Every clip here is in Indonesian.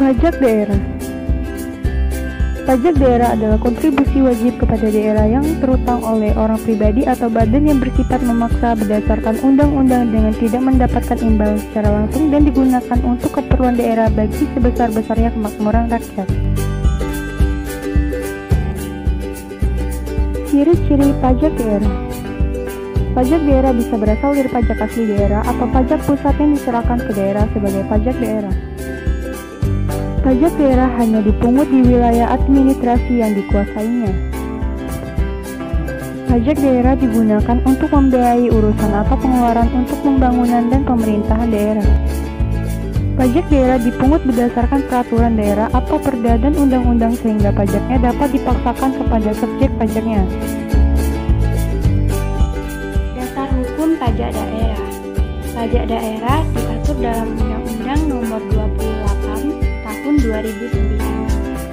Pajak daerah. Pajak daerah adalah kontribusi wajib kepada daerah yang terutang oleh orang pribadi atau badan yang bersifat memaksa berdasarkan undang-undang dengan tidak mendapatkan imbalan secara langsung dan digunakan untuk keperluan daerah bagi sebesar-besarnya kemakmuran rakyat. Ciri-ciri pajak daerah. Pajak daerah bisa berasal dari pajak asli daerah atau pajak pusat yang diserahkan ke daerah sebagai pajak daerah. Pajak daerah hanya dipungut di wilayah administrasi yang dikuasainya. Pajak daerah digunakan untuk membiayai urusan atau pengeluaran untuk pembangunan dan pemerintahan daerah. Pajak daerah dipungut berdasarkan peraturan daerah atau perda dan undang-undang sehingga pajaknya dapat dipaksakan kepada subjek pajaknya. Dasar hukum pajak daerah. Pajak daerah diatur dalam Undang-Undang Nomor 28 Tahun 2009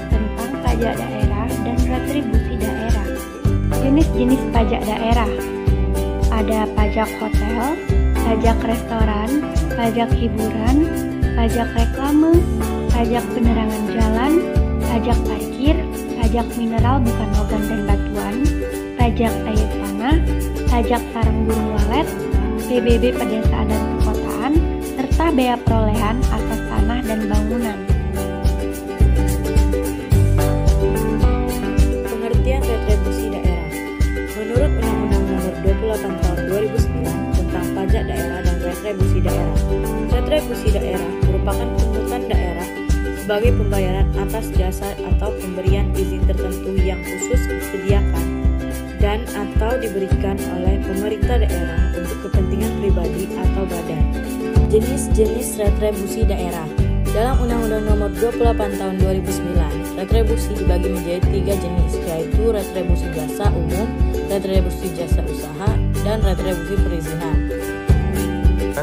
tentang pajak daerah dan retribusi daerah. Jenis-jenis pajak daerah. Ada pajak hotel, pajak restoran, pajak hiburan, pajak reklame, pajak penerangan jalan, pajak parkir, pajak mineral bukan logam dan batuan, pajak air tanah, pajak sarang burung walet, PBB pedesaan dan perkotaan, serta bea perolehan atas tanah dan bangunan. Pengertian retribusi daerah. Menurut Undang-Undang Nomor 28 Tahun 2009 tentang pajak daerah dan retribusi daerah. Retribusi daerah merupakan pungutan daerah sebagai pembayaran atas jasa atau pemberian izin tertentu yang khusus disediakan dan atau diberikan oleh pemerintah daerah untuk kepentingan pribadi atau badan. Jenis-jenis retribusi daerah. Dalam Undang-Undang Nomor 28 Tahun 2009, retribusi dibagi menjadi 3 jenis, yaitu retribusi jasa umum, retribusi jasa usaha, dan retribusi perizinan.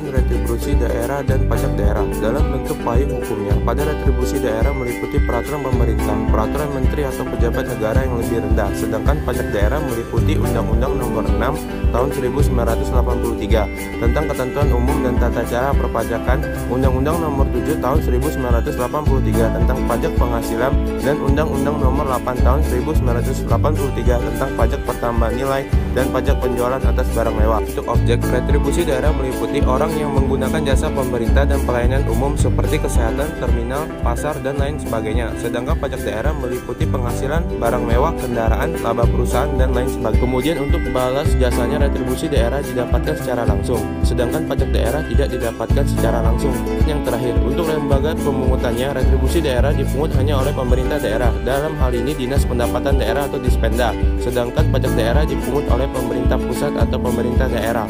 Retribusi daerah dan pajak daerah dalam bentuk payung hukumnya. Pada retribusi daerah meliputi peraturan pemerintah, peraturan menteri atau pejabat negara yang lebih rendah, sedangkan pajak daerah meliputi Undang-Undang Nomor 6 Tahun 1983 tentang ketentuan umum dan tata cara perpajakan, Undang-Undang Nomor 7 Tahun 1983 tentang pajak penghasilan, dan Undang-Undang Nomor 8 Tahun 1983 tentang pajak pertambahan nilai dan pajak penjualan atas barang mewah. Untuk objek retribusi daerah meliputi orang yang menggunakan jasa pemerintah dan pelayanan umum seperti kesehatan, terminal, pasar, dan lain sebagainya. Sedangkan pajak daerah meliputi penghasilan, barang mewah, kendaraan, laba perusahaan, dan lain sebagainya. Kemudian untuk balas jasanya retribusi daerah didapatkan secara langsung, sedangkan pajak daerah tidak didapatkan secara langsung. Yang terakhir, untuk lembaga pemungutannya, retribusi daerah dipungut hanya oleh pemerintah daerah. Dalam hal ini Dinas Pendapatan Daerah atau Dispenda, sedangkan pajak daerah dipungut oleh pemerintah pusat atau pemerintah daerah.